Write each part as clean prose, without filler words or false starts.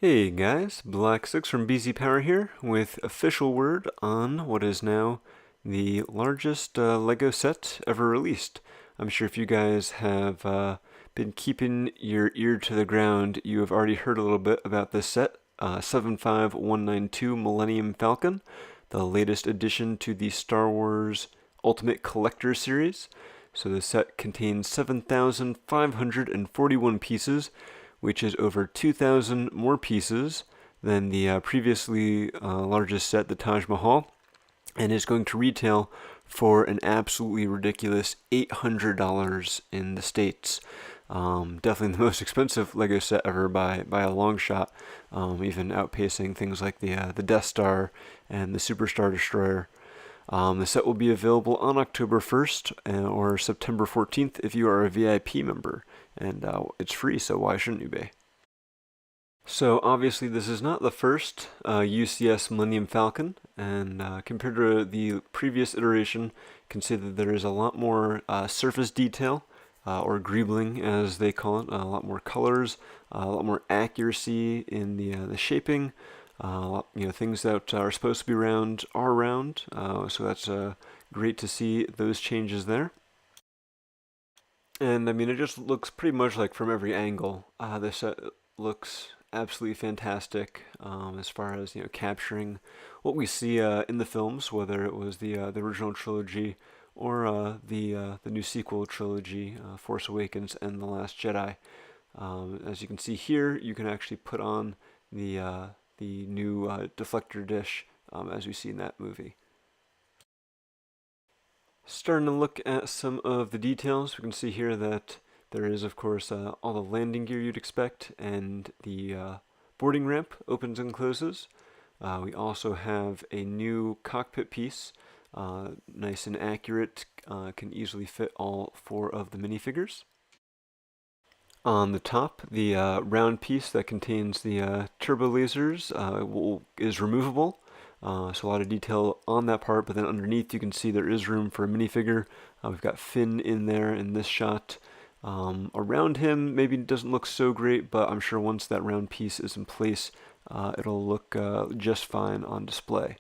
Hey guys, Black 6 from BZPower here with official word on what is now the largest LEGO set ever released. I'm sure if you guys have been keeping your ear to the ground, you have already heard a little bit about this set, 75192 Millennium Falcon, the latest addition to the Star Wars Ultimate Collector series. So the set contains 7,541 pieces, which is over 2,000 more pieces than the previously largest set, the Taj Mahal, and is going to retail for an absolutely ridiculous $800 in the States. Definitely the most expensive Lego set ever by a long shot, even outpacing things like the Death Star and the Superstar Destroyer. The set will be available on October 1st or September 14th if you are a VIP member, and it's free, so why shouldn't you be? So obviously this is not the first UCS Millennium Falcon, and compared to the previous iteration, you can see that there is a lot more surface detail, or greebling as they call it, a lot more colors, a lot more accuracy in the shaping. Things that are supposed to be round are round, so that's great to see those changes there. And I mean, it just looks pretty much like from every angle. This set looks absolutely fantastic as far as capturing what we see in the films, whether it was the original trilogy or the new sequel trilogy, Force Awakens and The Last Jedi. As you can see here, you can actually put on the new deflector dish as we see in that movie. Starting to look at some of the details, we can see here that there is, of course, all the landing gear you'd expect, and the boarding ramp opens and closes. We also have a new cockpit piece, nice and accurate, can easily fit all four of the minifigures. On the top, the round piece that contains the turbo lasers is removable. So a lot of detail on that part, but then underneath you can see there is room for a minifigure. We've got Finn in there in this shot. Around him, maybe it doesn't look so great, but I'm sure once that round piece is in place, it'll look just fine on display.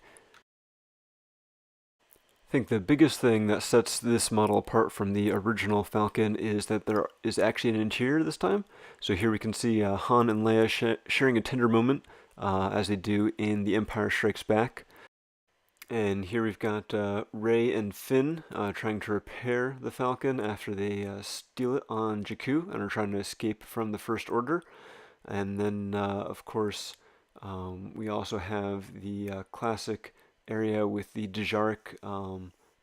I think the biggest thing that sets this model apart from the original Falcon is that there is actually an interior this time. So here we can see Han and Leia sharing a tender moment as they do in The Empire Strikes Back. And here we've got Rey and Finn trying to repair the Falcon after they steal it on Jakku and are trying to escape from the First Order. And then, of course, we also have the classic area with the Dejarik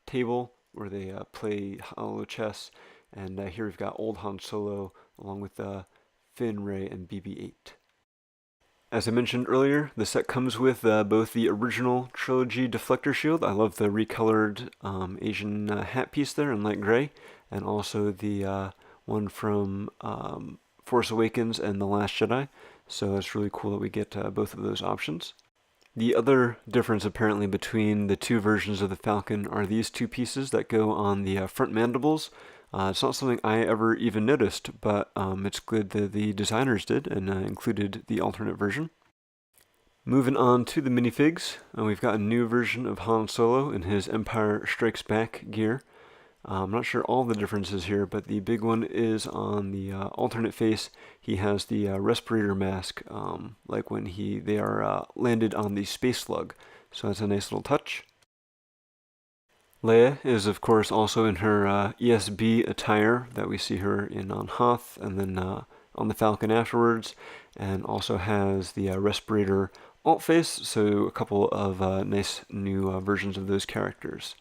table where they play hollow chess. And here we've got old Han Solo along with Finn, Rey, and BB-8. As I mentioned earlier, the set comes with both the original trilogy deflector shield. I love the recolored Asian hat piece there in light gray, and also the one from Force Awakens and The Last Jedi. So it's really cool that we get both of those options. The other difference apparently between the two versions of the Falcon are these two pieces that go on the front mandibles. It's not something I ever even noticed, but it's good that the designers did and included the alternate version. Moving on to the minifigs, we've got a new version of Han Solo in his Empire Strikes Back gear. I'm not sure all the differences here, but the big one is on the alternate face. He has the respirator mask, like when they are landed on the space slug. So that's a nice little touch. Leia is, of course, also in her ESB attire that we see her in on Hoth and then on the Falcon afterwards, and also has the respirator alt face, so a couple of nice new versions of those characters.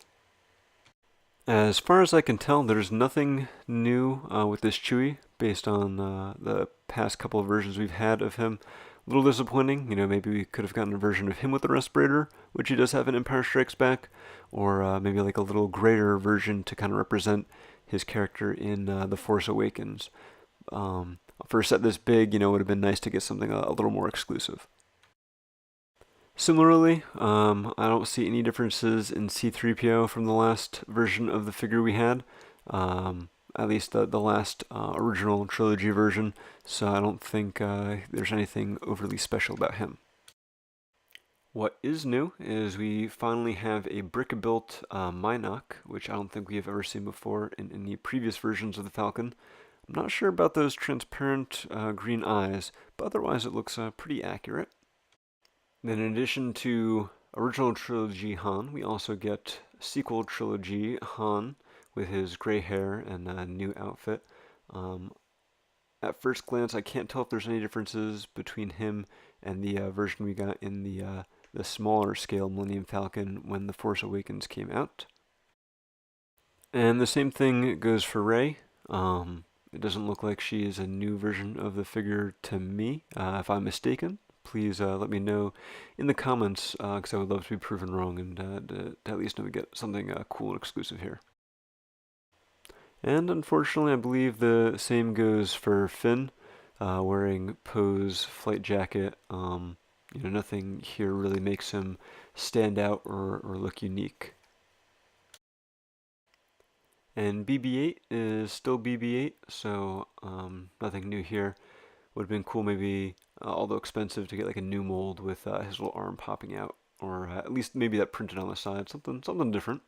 As far as I can tell, there's nothing new with this Chewie based on the past couple of versions we've had of him. A little disappointing, maybe we could have gotten a version of him with the respirator, which he does have in Empire Strikes Back, or maybe like a little greater version to kind of represent his character in The Force Awakens. For a set this big, it would have been nice to get something a little more exclusive. Similarly, I don't see any differences in C-3PO from the last version of the figure we had. at least the last original trilogy version, so I don't think there's anything overly special about him. What is new is we finally have a brick-built Mynock, which I don't think we have ever seen before in any previous versions of the Falcon. I'm not sure about those transparent green eyes, but otherwise it looks pretty accurate. Then in addition to original trilogy Han, we also get sequel trilogy Han with his gray hair and a new outfit. At first glance, I can't tell if there's any differences between him and the version we got in the smaller scale Millennium Falcon when The Force Awakens came out. And the same thing goes for Rey. It doesn't look like she is a new version of the figure to me. If I'm mistaken, please let me know in the comments, because I would love to be proven wrong and to at least know we get something cool and exclusive here. And unfortunately, I believe the same goes for Finn, wearing Poe's flight jacket. Nothing here really makes him stand out or look unique. And BB-8 is still BB-8, so nothing new here. Would have been cool, maybe, although expensive, to get like a new mold with his little arm popping out, or at least maybe that printed on the side, something different.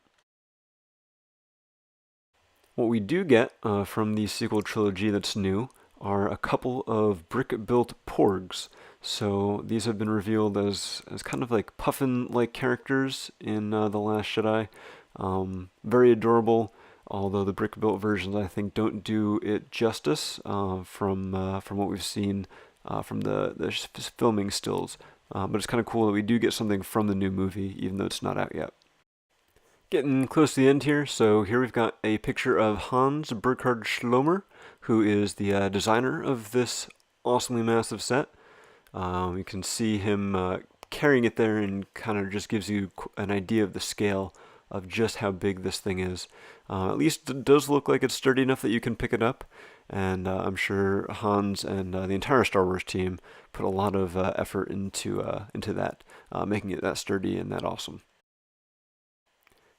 What we do get from the sequel trilogy that's new are a couple of brick-built porgs. So these have been revealed as kind of like puffin-like characters in The Last Jedi. Very adorable, although the brick-built versions I think don't do it justice from what we've seen from the filming stills. But it's kind of cool that we do get something from the new movie, even though it's not out yet. Getting close to the end here, so here we've got a picture of Hans Burkhard Schlomer, who is the designer of this awesomely massive set. You can see him carrying it there, and kind of just gives you an idea of the scale of just how big this thing is. At least it does look like it's sturdy enough that you can pick it up, and I'm sure Hans and the entire Star Wars team put a lot of effort into that, making it that sturdy and that awesome.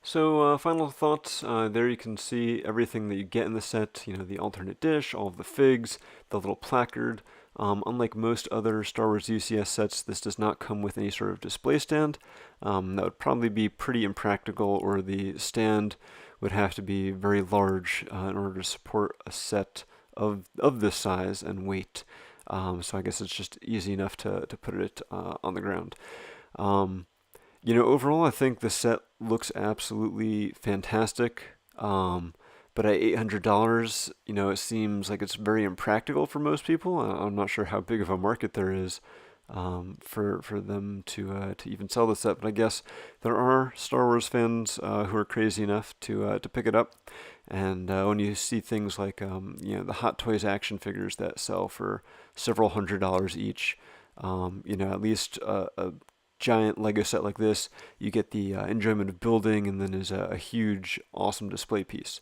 So final thoughts, there you can see everything that you get in the set, the alternate dish, all of the figs, the little placard. Unlike most other Star Wars UCS sets, this does not come with any sort of display stand. That would probably be pretty impractical, or the stand would have to be very large in order to support a set of this size and weight. So I guess it's just easy enough to put it on the ground. Overall, I think the set looks absolutely fantastic. But at $800, it seems like it's very impractical for most people. I'm not sure how big of a market there is for them to even sell the set. But I guess there are Star Wars fans who are crazy enough to pick it up. And when you see things like the Hot Toys action figures that sell for several $100s each, at least a giant Lego set like this, you get the enjoyment of building, and then is a huge, awesome display piece.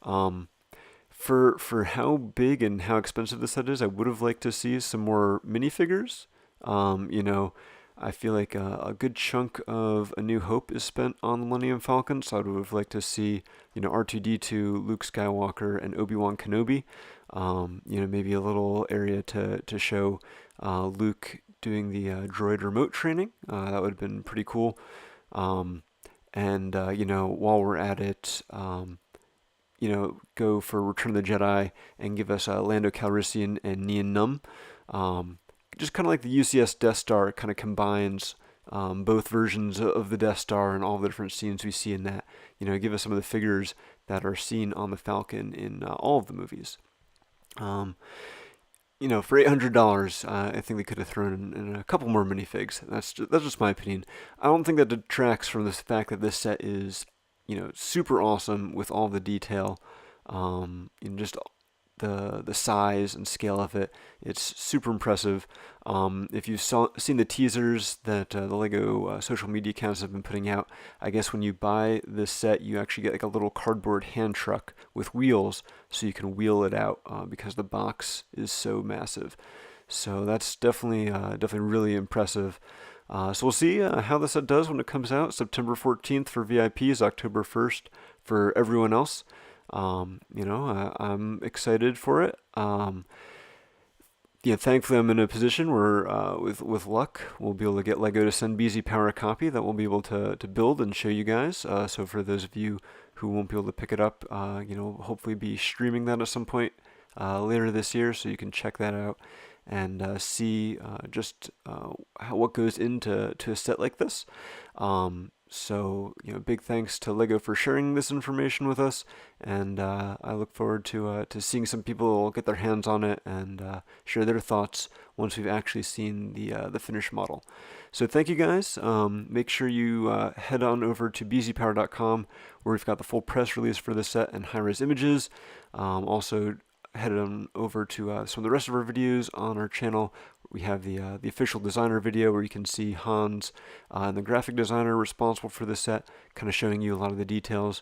For how big and how expensive the set is, I would have liked to see some more minifigures. I feel like a good chunk of A New Hope is spent on the Millennium Falcon, so I would have liked to see, R2-D2, Luke Skywalker, and Obi-Wan Kenobi. Maybe a little area to show Luke doing the droid remote training. That would have been pretty cool. While we're at it, go for Return of the Jedi and give us Lando Calrissian and Nien Nunb. Just kind of like the UCS Death Star, it kind of combines both versions of the Death Star and all the different scenes we see in that. Give us some of the figures that are seen on the Falcon in all of the movies. For $800, I think they could have thrown in a couple more minifigs. That's just my opinion. I don't think that detracts from the fact that this set is, super awesome with all the detail, just the size and scale of it. It's super impressive. If you've seen the teasers that the LEGO social media accounts have been putting out, I guess when you buy this set, you actually get like a little cardboard hand truck with wheels, so you can wheel it out because the box is so massive. So that's definitely really impressive. So we'll see how the set does when it comes out. September 14th for VIPs, October 1st for everyone else. I'm excited for it. Thankfully I'm in a position where, with luck, we'll be able to get Lego to send BZPower a copy that we'll be able to build and show you guys. So for those of you who won't be able to pick it up, hopefully be streaming that at some point later this year, so you can check that out and see just what goes into a set like this. Big thanks to Lego for sharing this information with us, and I look forward to seeing some people get their hands on it and share their thoughts once we've actually seen the finished model. So thank you guys. Make sure you head on over to bzpower.com, where we've got the full press release for the set and high-res images. Also, head on over to some of the rest of our videos on our channel. We have the official designer video where you can see Hans and the graphic designer responsible for the set, kind of showing you a lot of the details.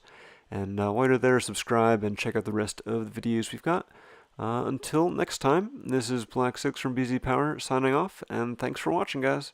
And while you're there, subscribe and check out the rest of the videos we've got. Until next time, this is Black 6 from BZPower signing off, and thanks for watching, guys.